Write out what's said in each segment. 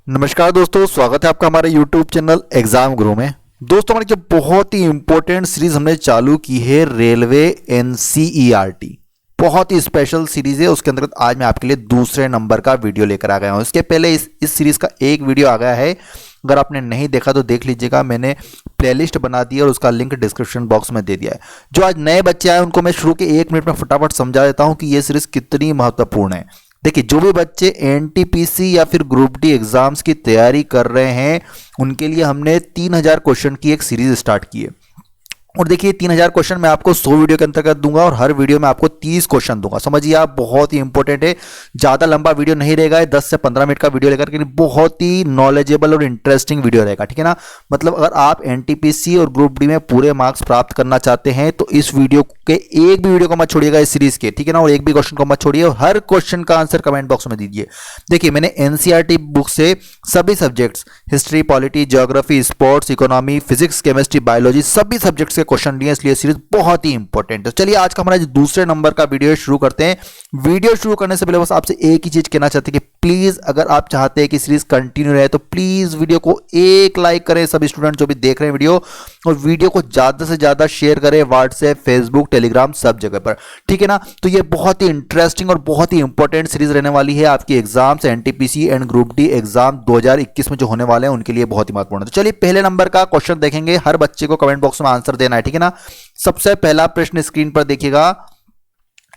नमस्कार दोस्तों, स्वागत है आपका हमारे YouTube चैनल एग्जाम गुरु में। दोस्तों, हमारी जो बहुत ही इंपॉर्टेंट सीरीज हमने चालू की है रेलवे एनसीईआरटी, बहुत ही स्पेशल सीरीज है। उसके अंतर्गत आज मैं आपके लिए दूसरे नंबर का वीडियो लेकर आ गया हूं। इसके पहले इस सीरीज का एक वीडियो आ गया है, अगर आपने नहीं देखा तो देख लीजिएगा। मैंने प्लेलिस्ट बना दी है और उसका लिंक डिस्क्रिप्शन बॉक्स में दे दिया है। जो आज नए बच्चे आए उनको मैं शुरू के 1 मिनट में फटाफट समझा देता हूं कि यह सीरीज कितनी महत्वपूर्ण है। देखिए, जो भी बच्चे एनटीपीसी या फिर ग्रुप डी एग्जाम्स की तैयारी कर रहे हैं उनके लिए हमने 3000 क्वेश्चन की एक सीरीज स्टार्ट की है। और देखिए, 3000 क्वेश्चन मैं आपको 100 वीडियो के अंतर्गत दूंगा और हर वीडियो में आपको 30 क्वेश्चन दूंगा। समझिए आप, बहुत ही इंपॉर्टेंट है। ज्यादा लंबा वीडियो नहीं रहेगा, 10 से 15 मिनट का वीडियो लेकर के बहुत ही नॉलेजेबल और इंटरेस्टिंग वीडियो रहेगा, ठीक है ना। मतलब अगर आप एनटीपीसी और ग्रुप डी में पूरे मार्क्स प्राप्त करना चाहते हैं तो इस वीडियो के एक भी वीडियो को मत छोड़िएगा इस सीरीज के, ठीक है ना। और एक भी क्वेश्चन को मत छोड़िए और हर क्वेश्चन का आंसर कमेंट बॉक्स में दीजिए। देखिए, मैंने एनसीईआरटी बुक से सभी subjects, history, polity, geography, sports, economy, physics, chemistry, biology, सभी सब्जेक्ट्स के क्वेश्चन लिए, इसलिए सीरीज बहुत ही इंपॉर्टेंट है। चलिए, आज का हमारा जो दूसरे नंबर का वीडियो शुरू करते हैं। वीडियो शुरू करने से पहले बस आपसे एक ही चीज कहना चाहते हैं कि प्लीज, अगर आप चाहते हैं कि सीरीज कंटिन्यू रहे तो प्लीज वीडियो को एक लाइक करें सभी स्टूडेंट जो भी देख रहे हैं वीडियो, और वीडियो को ज्यादा से ज्यादा शेयर करें व्हाट्सएप, फेसबुक, टेलीग्राम, सब जगह पर, ठीक है ना। तो ये बहुत ही इंटरेस्टिंग और बहुत ही इंपॉर्टेंट सीरीज रहने वाली है। आपकी exams NTPC and group D exam 2021 में जो होने वाले हैं उनके लिए बहुत ही महत्वपूर्ण है। तो चलिए, पहले नंबर का क्वेश्चन देखेंगे। हर बच्चे को कमेंट बॉक्स में आंसर देना है, ठीक है ना। सबसे पहला प्रश्न स्क्रीन पर देखिएगा,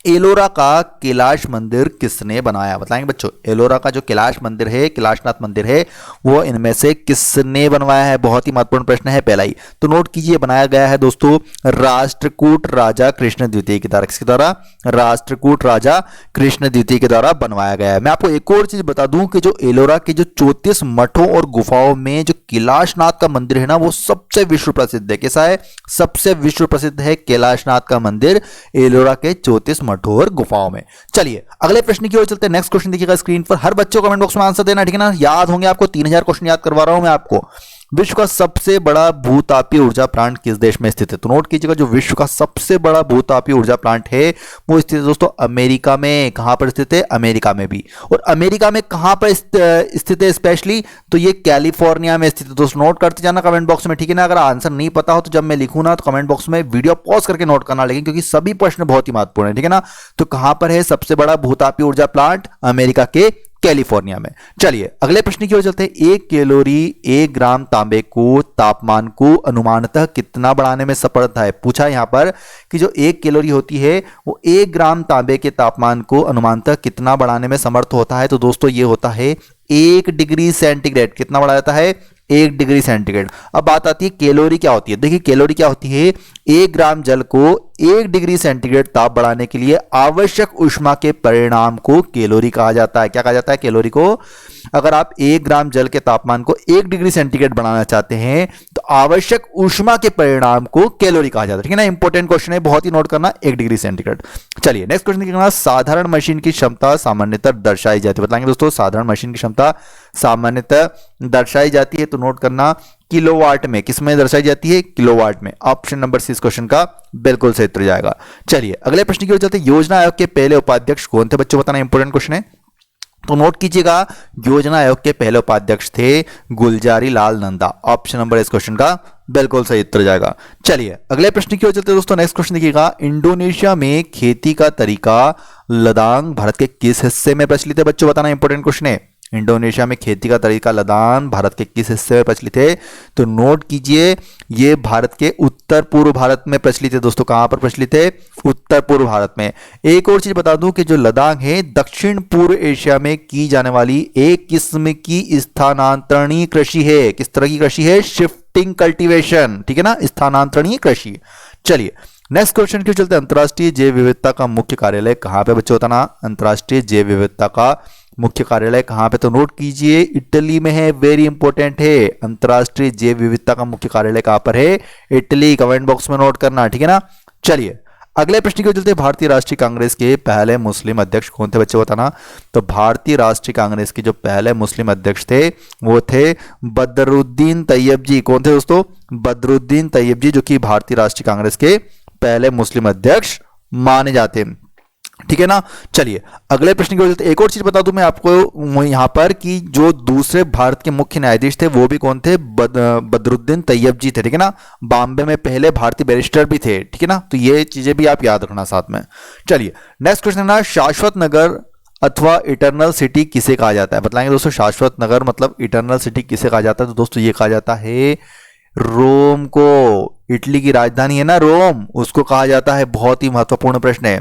एलोरा का कैलाश मंदिर किसने बनाया? बताएंगे बच्चों, एलोरा का जो कैलाश मंदिर है, कैलाशनाथ मंदिर है, वो इनमें से किसने बनवाया है? बहुत ही महत्वपूर्ण प्रश्न है पहला ही। तो नोट कीजिए, बनाया गया है दोस्तों राष्ट्रकूट राजा कृष्ण द्वितीय के द्वारा। किसके द्वारा? राष्ट्रकूट राजा कृष्ण द्वितीय के द्वारा बनवाया गया है। मैं आपको एक और चीज बता दूं कि जो एलोरा के जो 34 मठों और गुफाओं में जो कैलाशनाथ का मंदिर है ना, वो सबसे विश्व प्रसिद्ध है। कैसा है? सबसे विश्व प्रसिद्ध है कैलाशनाथ का मंदिर एलोरा के 34 और गुफाओं में। चलिए, अगले प्रश्न की ओर चलते हैं। नेक्स्ट क्वेश्चन देखिएगा स्क्रीन पर। हर बच्चों को कमेंट बॉक्स में आंसर देना, ठीक है ना। याद होंगे आपको, 3000 क्वेश्चन याद करवा रहा हूं मैं आपको। विश्व का सबसे बड़ा भूतापीय ऊर्जा प्लांट किस देश में स्थित है? तो नोट कीजिएगा, जो विश्व का सबसे बड़ा भूतापीय ऊर्जा प्लांट है वो स्थित है दोस्तों अमेरिका में। कहां पर स्थित है? अमेरिका में भी। और अमेरिका में कहां पर स्थित है स्पेशली? तो ये कैलिफोर्निया में स्थित है। दोस्तों नोट करते जाना कमेंट बॉक्स में, ठीक है ना। अगर आंसर नहीं पता हो तो जब मैं लिखूं ना तो कमेंट बॉक्स में वीडियो पॉज करके नोट करना, लेकिन क्योंकि सभी प्रश्न बहुत ही महत्वपूर्ण है, ठीक है ना। तो कहां पर है सबसे बड़ा भूतापीय ऊर्जा प्लांट? अमेरिका के कैलिफोर्निया में। चलिए, अगले प्रश्न की ओर चलते हैं। 1 कैलोरी 1 ग्राम तांबे को तापमान को अनुमानतः कितना बढ़ाने में समर्थ है? पूछा यहां पर कि जो 1 कैलोरी होती है वो 1 ग्राम तांबे के तापमान को अनुमानतः कितना बढ़ाने में समर्थ होता है? तो दोस्तों ये होता है 1 डिग्री सेंटीग्रेड। कितना बढ़ा जाता है? 1 डिग्री सेंटीग्रेड। अब बात आती है कैलोरी क्या होती है। देखिए, कैलोरी क्या होती है? 1 ग्राम जल को 1 डिग्री सेंटीग्रेड ताप बढ़ाने के लिए आवश्यक ऊष्मा के परिणाम को कैलोरी कहा जाता है। क्या कहा जाता है? कैलोरी को। अगर आप 1 ग्राम जल के तापमान को 1 डिग्री सेंटीग्रेड बढ़ाना चाहते हैं तो आवश्यक ऊष्मा के परिणाम को कैलोरी कहा जाता है, ठीक है ना। इंपॉर्टेंट क्वेश्चन है, बहुत ही नोट करना, 1 डिग्री सेंटीग्रेड। चलिए, नेक्स्ट क्वेश्चन देखना। साधारण मशीन की क्षमता सामान्यतः दर्शाई जाती है। बताएंगे दोस्तों, साधारण मशीन की क्षमता सामान्यतः दर्शाई जाती है। तो नोट करना, किलोवाट में। किसमें दर्शाई जाती है? किलोवाट में। ऑप्शन नंबर सी इस क्वेश्चन का बिल्कुल सही उत्तर जाएगा। चलिए, अगले प्रश्न की ओर चलते हैं। योजना आयोग के पहले उपाध्यक्ष कौन थे? बच्चों बताना, इंपॉर्टेंट क्वेश्चन है। तो नोट कीजिएगा, योजना आयोग के पहले उपाध्यक्ष थे गुलजारी लाल नंदा। ऑप्शन नंबर इस क्वेश्चन का बिल्कुल सही उत्तर जाएगा। चलिए, अगले प्रश्न की ओर चलते हैं दोस्तों। नेक्स्ट क्वेश्चन देखिएगा, इंडोनेशिया में खेती का तरीका लदान भारत के किस हिस्से में प्रचलित है? बच्चों बताना, इंपॉर्टेंट क्वेश्चन है। इंडोनेशिया में खेती का तरीका लदान भारत के किस हिस्से में प्रचलित है? तो नोट कीजिए, ये भारत के उत्तर पूर्व भारत में प्रचलित है। दोस्तों कहां पर प्रचलित है? उत्तर पूर्व भारत में। एक और चीज बता दूं कि जो लद्दाख है दक्षिण पूर्व एशिया में की जाने वाली एक किस्म की स्थानांतरणीय कृषि है। किस तरह की कृषि है? शिफ्टिंग कल्टीवेशन, ठीक है ना, स्थानांतरणीय कृषि। चलिए, नेक्स्ट क्वेश्चन क्यों चलते हैं। अंतर्राष्ट्रीय जैव विविधता का मुख्य कार्यालय कहां पे? बच्चों बताना, अंतर्राष्ट्रीय जैव विविधता का मुख्य कार्यालय कहां पे? तो नोट कीजिए, इटली में है। वेरी इंपॉर्टेंट है। अंतर्राष्ट्रीय जैव विविधता का मुख्य कार्यालय कहां पर है? इटली। कमेंट बॉक्स में नोट करना, ठीक है ना। चलिए, अगले प्रश्न की ओर चलते हैं। भारतीय राष्ट्रीय कांग्रेस के पहले मुस्लिम अध्यक्ष कौन थे? बच्चे बताना। तो भारतीय राष्ट्रीय कांग्रेस के जो पहले मुस्लिम अध्यक्ष थे वो थे बदरुद्दीन तैयब जी। कौन थे दोस्तों? बदरुद्दीन तैयब जी, जो कि भारतीय राष्ट्रीय कांग्रेस के पहले मुस्लिम अध्यक्ष माने जाते हैं। ठीक है ना। चलिए अगले प्रश्न की ओर चलते हैं। एक और चीज बता दूं मैं आपको यहाँ पर कि जो दूसरे भारत के मुख्य न्यायाधीश थे वो भी कौन थे, बदरुद्दीन तैयब जी थे। ठीक है ना, बॉम्बे में पहले भारतीय बैरिस्टर भी थे। ठीक है ना, तो ये चीजें भी आप याद रखना साथ में। चलिए नेक्स्ट क्वेश्चन है ना, शाश्वत नगर अथवा इटरनल सिटी किसे कहा जाता है, बताएंगे दोस्तों। शाश्वत नगर मतलब इटरनल सिटी किसे कहा जाता है, तो दोस्तों ये कहा जाता है रोम को। इटली की राजधानी है ना रोम, उसको कहा जाता है। बहुत ही महत्वपूर्ण प्रश्न है।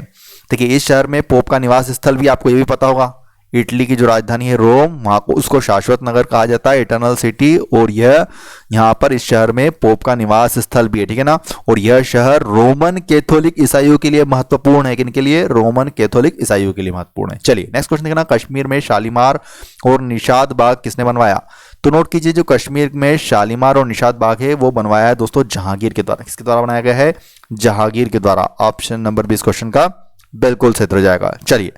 देखिए इस शहर में पोप का निवास स्थल भी, आपको ये भी पता होगा। इटली की जो राजधानी है रोम, वहां को उसको शाश्वत नगर कहा जाता है, इटरनल सिटी। और यह यहाँ पर इस शहर में पोप का निवास स्थल भी है। ठीक है ना, और यह शहर रोमन कैथोलिक ईसाइयों के लिए महत्वपूर्ण है। किनके लिए, रोमन कैथोलिक ईसाइयों के लिए महत्वपूर्ण है। चलिए नेक्स्ट क्वेश्चन देखना, कश्मीर में शालीमार और निशात बाग किसने बनवाया, तो नोट कीजिए जो कश्मीर में शालीमार और निशात बाग है वो बनवाया है दोस्तों जहांगीर के द्वारा। किसके द्वारा बनाया गया है, जहांगीर के द्वारा। ऑप्शन नंबर 20 क्वेश्चन का बिल्कुल सही हो जाएगा। चलिए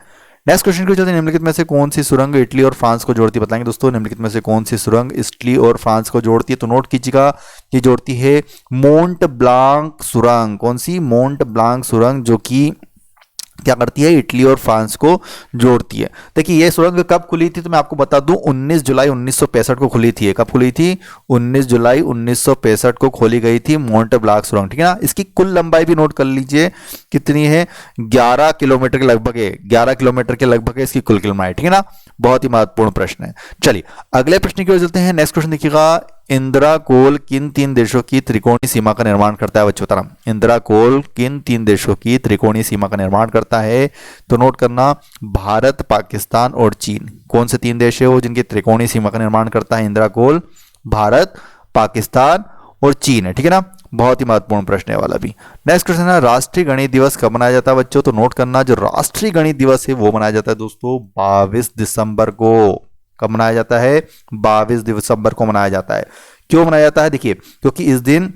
नेक्स्ट क्वेश्चन को चलते हैं, निम्नलिखित में से कौन सी सुरंग इटली और फ्रांस को जोड़ती है, बताएंगे दोस्तों। निम्नलिखित में से कौन सी सुरंग इटली और फ्रांस को जोड़ती है, तो नोट कीजिएगा ये जोड़ती है मोंट ब्लांक सुरंग। कौन सी, मोंट ब्लांक सुरंग, जो कि क्या करती है, इटली और फ्रांस को जोड़ती है। देखिए ये सुरंग कब खुली थी, तो मैं आपको बता दूं 19 जुलाई 1965 को खुली थी। कब खुली थी, 19 जुलाई 1965 को खोली गई थी मोंट ब्लांक सुरंग। ठीक है ना, इसकी कुल लंबाई भी नोट कर लीजिए कितनी है, 11 किलोमीटर के लगभग है। 11 किलोमीटर के लगभग है इसकी कुल लंबाई। ठीक है ना, बहुत ही महत्वपूर्ण प्रश्न है। चलिए अगले प्रश्न की ओर चलते हैं। नेक्स्ट क्वेश्चन देखिएगा, इंदिरा कोल किन 3 देशों की त्रिकोणीय सीमा का निर्माण करता है, बच्चों बताना। इंदिरा कोल किन 3 देशों की त्रिकोणीय सीमा का निर्माण करता है, तो नोट करना भारत, पाकिस्तान और चीन। कौन से 3 देश है वो जिनकी त्रिकोणीय सीमा का निर्माण करता है, इंदिरा कोल, भारत, पाकिस्तान और चीन है। ठीक है ना, बहुत ही महत्वपूर्ण प्रश्न है वाला भी। नेक्स्ट क्वेश्चन है, राष्ट्रीय गणित दिवस कब मनाया जाता है बच्चों, तो नोट करना जो राष्ट्रीय गणित दिवस है वो मनाया जाता है दोस्तों 22 दिसंबर को। कब मनाया जाता है, 22 दिसंबर को मनाया जाता है। क्यों मनाया जाता है, देखिए क्योंकि इस दिन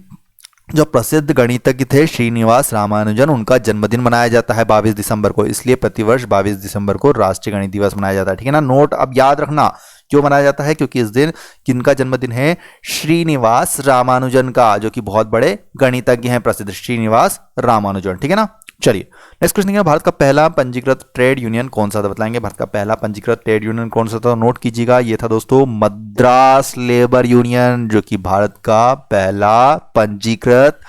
जो प्रसिद्ध गणितज्ञ थे श्रीनिवास रामानुजन, उनका जन्मदिन मनाया जाता है 22 दिसंबर को। इसलिए प्रतिवर्ष 22 दिसंबर को राष्ट्रीय गणित दिवस मनाया जाता है। ठीक है ना, नोट अब याद रखना क्यों मनाया जाता है, क्योंकि इस दिन किनका जन्मदिन है, श्रीनिवास रामानुजन का, जो कि बहुत बड़े गणितज्ञ हैं प्रसिद्ध, श्रीनिवास रामानुजन। ठीक है ना, चलिए नेक्स्ट क्वेश्चन है, भारत का पहला पंजीकृत ट्रेड यूनियन कौन सा था, बताएंगे। भारत का पहला पंजीकृत ट्रेड यूनियन कौन सा था, नोट कीजिएगा ये था दोस्तों मद्रास लेबर यूनियन, जो कि भारत का पहला पंजीकृत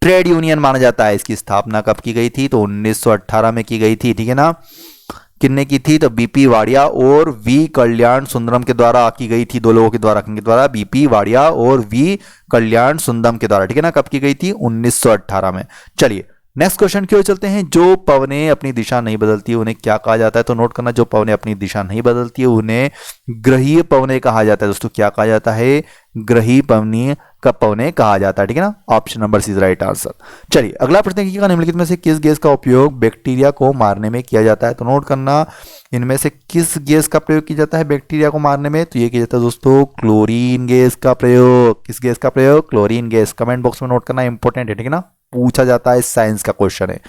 ट्रेड यूनियन माना जाता है। इसकी स्थापना कब की गई थी, तो 1918 में की गई थी। ठीक है ना, किन्ने की थी, तो बीपी वाडिया और वी कल्याण सुंदरम के द्वारा की गई थी। 2 लोगों के द्वारा, किनके द्वारा, बीपी वाडिया और वी कल्याण सुंदरम के द्वारा। ठीक है ना, कब की गई थी, 1918 में। चलिए नेक्स्ट क्वेश्चन की ओर चलते हैं, जो पवनें अपनी दिशा नहीं बदलती उन्हें क्या कहा जाता है, तो नोट करना जो पवनें अपनी दिशा नहीं बदलती है उन्हें ग्रहीय पवनें कहा जाता है दोस्तों। क्या कहा जाता है, ग्रहीय पवनें कहा जाता है। ठीक है ना, option number C is right answer. चलिए अगला प्रश्न देखिएगा, निम्नलिखित में से किस गैस का उपयोग बैक्टीरिया को मारने में किया जाता है, तो नोट करना इनमें से किस गैस का प्रयोग किया जाता है बैक्टीरिया को मारने में, तो ये किया जाता है दोस्तों क्लोरीन गैस का प्रयोग। किस गैस का प्रयोग, क्लोरीन गैस। कमेंट बॉक्स में नोट करना, इंपॉर्टेंट है। ठीक है ना, पूछा जाता है, साइंस का क्वेश्चन है।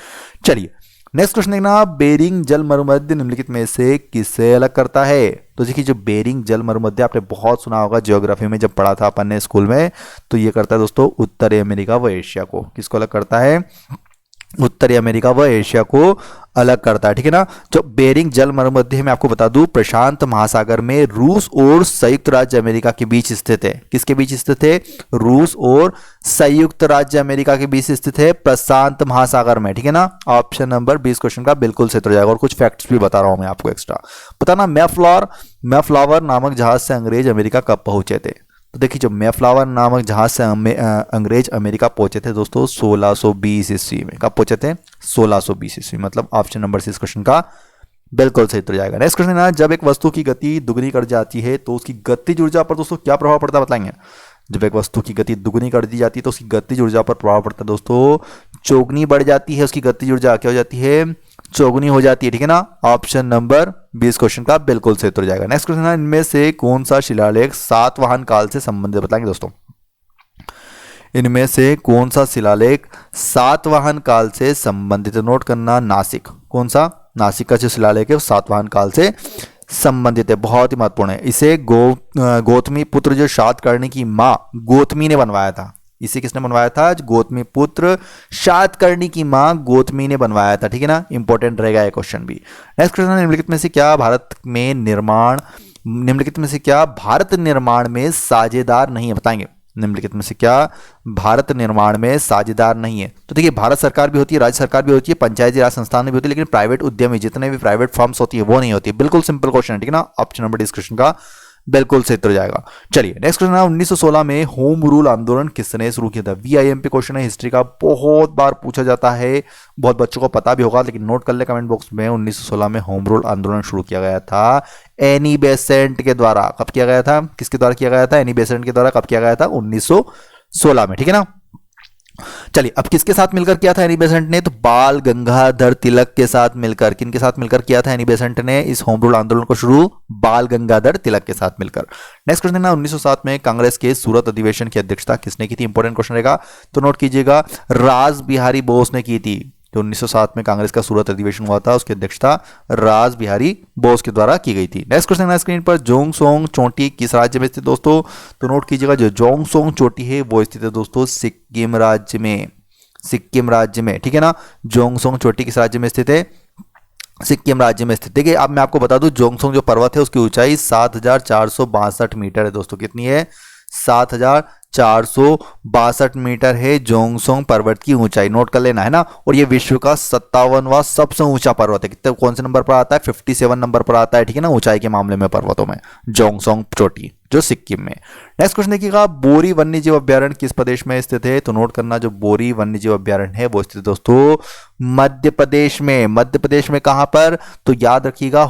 चलिए नेक्स्ट क्वेश्चन देखना, बेरिंग जल मरुमध्य निम्नलिखित में से किससे अलग करता है, तो देखिए जो बेरिंग जल मरुमध्य आपने बहुत सुना होगा ज्योग्राफी में जब पढ़ा था अपन ने स्कूल में, तो ये करता है दोस्तों उत्तरी अमेरिका व एशिया को। किसको अलग करता है, उत्तरी अमेरिका व एशिया को अलग करता है। ठीक है ना, जो बेरिंग जल मरुमध्य मैं आपको बता दूं प्रशांत महासागर में रूस और संयुक्त राज्य अमेरिका के बीच स्थित है। किसके बीच स्थित है, रूस और संयुक्त राज्य अमेरिका के बीच स्थित है, प्रशांत महासागर में। ठीक है ना, ऑप्शन नंबर 20 क्वेश्चन का बिल्कुल सही हो जाएगा। और कुछ फैक्ट्स भी बता रहा हूं मैं आपको एक्स्ट्रा। बताना मैफ्लावर नामक जहाज से अंग्रेज अमेरिका कब पहुंचे थे, तो देखिए जो मैफ्लावर नामक जहाज से अंग्रेज अमेरिका पहुंचे थे दोस्तों 1620 ईस्वी में। कब पहुंचे थे, 1620 ईस्वी, मतलब ऑप्शन नंबर 6 क्वेश्चन का बिल्कुल सही उत्तर जाएगा। नेक्स्ट क्वेश्चन है, जब एक वस्तु की गति दुगनी कर जाती है तो उसकी गतिज ऊर्जा पर दोस्तों क्या प्रभाव पड़ता है, बताएंगे। जब एक वस्तु की गति दुगनी कर दी जाती है तो उसकी गतिज ऊर्जा पर प्रभाव पड़ता है दोस्तों चौगुनी बढ़ जाती है, उसकी गतिज ऊर्जा क्या हो जाती है, चौगुनी हो जाती है। ठीक है ना, ऑप्शन नंबर 20 क्वेश्चन का बिल्कुल सही उत्तर जाएगा। नेक्स्ट क्वेश्चन है, इनमें से कौन सा शिलालेख सातवाहन काल से संबंधित, बताएंगे दोस्तों। इनमें से कौन सा शिलालेख सातवाहन काल से संबंधित, नोट करना नासिक। कौन सा, नासिक का जो शिलालेख है वो सातवाहन काल से संबंधित है, बहुत ही महत्वपूर्ण है। इसे गौतमी पुत्र जो शातकर्णी की माँ गौतमी ने बनवाया था। इसे किसने बनवाया था? गौतमी पुत्र शातकर्णी की मां गौतमी ने बनवाया था। ठीक है ना, इंपॉर्टेंट रहेगा ये क्वेश्चन भी। नेक्स्ट क्वेश्चन है, निम्नलिखित में से क्या भारत निर्माण में साझेदार नहीं है? बताएंगे निम्नलिखित में से क्या भारत निर्माण में साझेदार नहीं है? तो देखिए, भारत सरकार भी होती है, राज्य सरकार भी होती है, पंचायती राज संस्थान भी होती है, लेकिन प्राइवेट उद्यमी जितने भी प्राइवेट फर्म्स होती है वो नहीं होती है। बिल्कुल सिंपल क्वेश्चन है। ठीक है ना, ऑप्शन नंबर डिस्कशन का बिल्कुल सही उत्तर जाएगा। चलिए नेक्स्ट क्वेश्चन है, 1916 में होम रूल आंदोलन किसने शुरू किया था? VIMP क्वेश्चन है, हिस्ट्री का बहुत बार पूछा जाता है, बहुत बच्चों को पता भी होगा, लेकिन नोट कर ले कमेंट बॉक्स में। 1916 में होम रूल आंदोलन शुरू किया गया था एनी बेसेंट के द्वारा। कब किया गया था? किसके द्वारा किया गया था? एनी बेसेंट के द्वारा। कब किया गया था? 1916 में। ठीक है ना, चलिए अब किसके साथ मिलकर किया था एनी बेसेंट ने? तो बाल गंगाधर तिलक के साथ मिलकर। किनके साथ मिलकर किया था एनी बेसेंट ने इस होम रूल आंदोलन को शुरू? बाल गंगाधर तिलक के साथ मिलकर। नेक्स्ट क्वेश्चन है, 1907 में कांग्रेस के सूरत अधिवेशन की अध्यक्षता किसने की थी? इंपॉर्टेंट क्वेश्चन रहेगा, तो नोट कीजिएगा, रास बिहारी बोस ने की थी। तो 1907 में कांग्रेस का सूरत अधिवेशन हुआ था, उसकी अध्यक्षता रास बिहारी बोस के द्वारा की गई थी। नेक्स्ट क्वेश्चन है स्क्रीन पर, जोंगसोंग चोटी किस राज्य में स्थित? दोस्तों तो नोट कीजिएगा, जो जोंगसोंग चोटी है वो स्थित है दोस्तों सिक्किम राज्य में। सिक्किम राज्य में। ठीक है ना, जोंगसोंग चोटी किस राज्य में स्थित है? सिक्किम राज्य में स्थित। देखिए अब मैं आपको बता दूं, जोंगसोंग जो पर्वत है उसकी ऊंचाई 7462 मीटर है दोस्तों। कितनी है? 7462 मीटर है जोंगसोंग पर्वत की ऊंचाई। नोट कर लेना है ना। और ये विश्व का 57वां सबसे ऊंचा पर्वत है। कितने कौन से नंबर पर आता है? 57 नंबर पर आता है। ठीक है ना, ऊंचाई के मामले में पर्वतों में जोंगसोंग चोटी जो सिक्किम में। नेक्स्ट क्वेश्चन देखिएगा, बोरी वन्यजीव अभ्यारण्य किस प्रदेश में स्थित है? तो नोट करना, जो बोरी वन्यजीव अभ्यारण्य है वो स्थित दोस्तों मध्य प्रदेश में। मध्य प्रदेश में कहां पर? तो याद रखिएगा,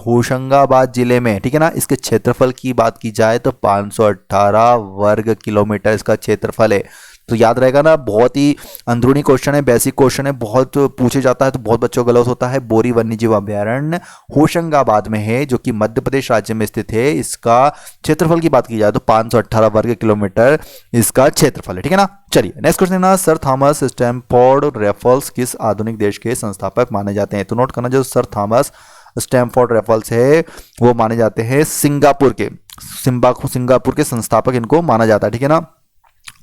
होशंगाबाद जिले में। ठीक है ना, इसके क्षेत्रफल की बात की जाए तो 518 वर्ग किलोमीटर इसका क्षेत्रफल है। तो याद रहेगा ना, बहुत ही अंदरूनी क्वेश्चन है, बेसिक क्वेश्चन है, बहुत पूछे जाता है तो बहुत बच्चों को गलत होता है। बोरी वन्यजीव अभ्यारण्य होशंगाबाद में है, जो कि मध्य प्रदेश राज्य में स्थित है। इसका क्षेत्रफल की बात की जाए तो 518 वर्ग किलोमीटर इसका क्षेत्रफल है। ठीक है ना, चलिए नेक्स्ट क्वेश्चन है, सर थॉमस स्टैमफोर्ड रैफल्स किस आधुनिक देश के संस्थापक माने जाते हैं? तो नोट करना, जो सर थॉमस स्टैमफोर्ड रैफल्स है वो माने जाते हैं सिंगापुर के संस्थापक इनको माना जाता है। ठीक है ना,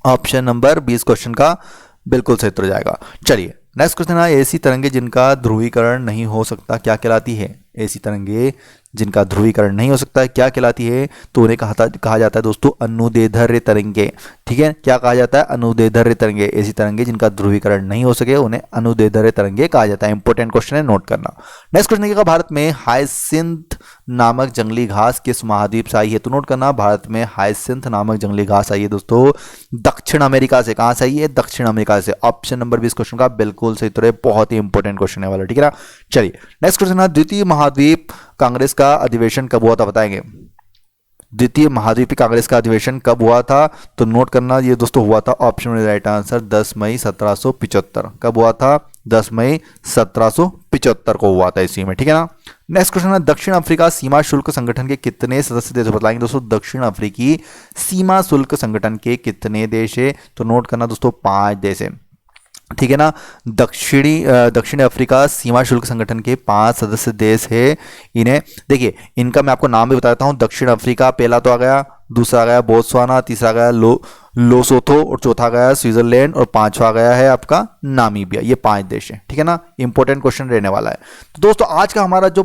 ऑप्शन नंबर 20 क्वेश्चन का बिल्कुल सही उत्तर जाएगा। चलिए नेक्स्ट क्वेश्चन है, ऐसी तरंगे जिनका ध्रुवीकरण नहीं हो सकता क्या कहलाती है? ऐसी तरंगे जिनका ध्रुवीकरण नहीं हो सकता है क्या कहलाती है? तो उन्हें कहा जाता है दोस्तों अनुदैर्ध्य तरंगे। ठीक है, क्या कहा जाता है? अनुदैर्ध्य तरंगे। ऐसी तरंगे जिनका ध्रुवीकरण नहीं हो सके उन्हें अनुदैर्ध्य तरंगे कहा जाता है। इंपॉर्टेंट क्वेश्चन है, नोट करना। नेक्स्ट क्वेश्चन देखिएगा, भारत में हाइसिंथ नामक जंगली घास किस महाद्वीप से आई है? तो नोट करना, भारत में हाइसिंथ नामक जंगली घास आई है दोस्तों दक्षिण अमेरिका से। कहां से आई है? दक्षिण अमेरिका से। ऑप्शन नंबर 20 क्वेश्चन का बिल्कुल सही उत्तर है, बहुत ही इंपॉर्टेंट क्वेश्चन है वाला। ठीक है ना, चलिए नेक्स्ट क्वेश्चन है, द्वितीय महाद्वीप कांग्रेस का अधिवेशन कब हुआ था? बताएंगे द्वितीय महाद्वीपीय कांग्रेस का अधिवेशन कब हुआ था? तो नोट करना, ये दोस्तों हुआ था, ऑप्शन में राइट आंसर 10 मई 1775। कब हुआ था? 10 मई 1775 को हुआ था इसी में। ठीक है ना, नेक्स्ट क्वेश्चन है, दक्षिण अफ्रीका सीमा शुल्क संगठन के कितने सदस्य देश बताएंगे दोस्तों? दक्षिण अफ्रीकी सीमा शुल्क संगठन के कितने देश है? तो नोट करना दोस्तों 5 देश है। ठीक है ना, दक्षिण अफ्रीका सीमा शुल्क संगठन के 5 सदस्य देश है। इन्हें देखिए, इनका मैं आपको नाम भी बताता हूं। दक्षिण अफ्रीका पहला तो आ गया, दूसरा आ गया बोत्सवाना, तीसरा आ गया लोसोथो, और चौथा आ गया स्विट्जरलैंड, और पांचवा आ गया है आपका नामीबिया। ये 5 देश है। ठीक है ना, इंपॉर्टेंट क्वेश्चन रहने वाला है। तो दोस्तों आज का हमारा जो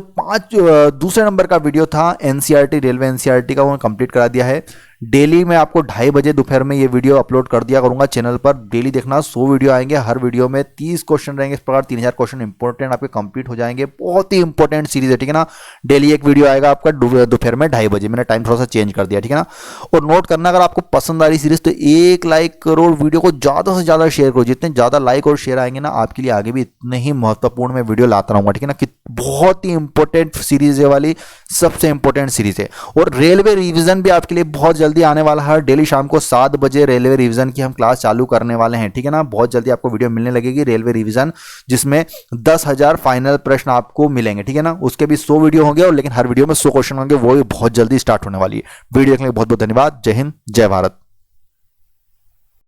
दूसरे नंबर का वीडियो था एनसीईआरटी रेलवे एनसीईआरटी का, वो कंप्लीट करा दिया है। डेली मैं आपको 2:30 बजे दोपहर में ये वीडियो अपलोड कर दिया करूंगा चैनल पर। डेली देखना, 100 वीडियो आएंगे, हर वीडियो में 30 क्वेश्चन रहेंगे। इस प्रकार 3000 क्वेश्चन इंपॉर्टेंट आपके कंप्लीट हो जाएंगे। बहुत ही इंपॉर्टेंट सीरीज है। ठीक है ना, डेली एक वीडियो आएगा आपका दोपहर में 2:30 बजे। मैंने टाइम थोड़ा सा चेंज कर दिया। ठीक है ना, और नोट करना, अगर आपको पसंद आ रही सीरीज तो 1 लाइक करो, वीडियो को ज्यादा से ज्यादा शेयर करो। जितने ज्यादा लाइक और शेयर आएंगे ना, आपके लिए आगे भी इतने ही महत्वपूर्ण मैं वीडियो लाता रहूंगा। ठीक है ना, कि बहुत ही इंपॉर्टेंट सीरीज है वाली, सबसे इंपॉर्टेंट सीरीज है। और रेलवे रिवीजन भी आपके लिए बहुत जल्दी आने वाला है। डेली शाम को 7 बजे रेलवे रिवीजन की हम क्लास चालू करने वाले हैं। ठीक है ना, बहुत जल्दी आपको वीडियो मिलने लगेगी रेलवे रिवीजन, जिसमें 10,000 फाइनल प्रश्न आपको मिलेंगे। ठीक है ना, उसके भी 100 वीडियो होंगे, और लेकिन हर वीडियो में 100 क्वेश्चन होंगे। वो भी बहुत जल्दी स्टार्ट होने वाली है। वीडियो देखने के लिए बहुत बहुत धन्यवाद। जय हिंद, जय भारत।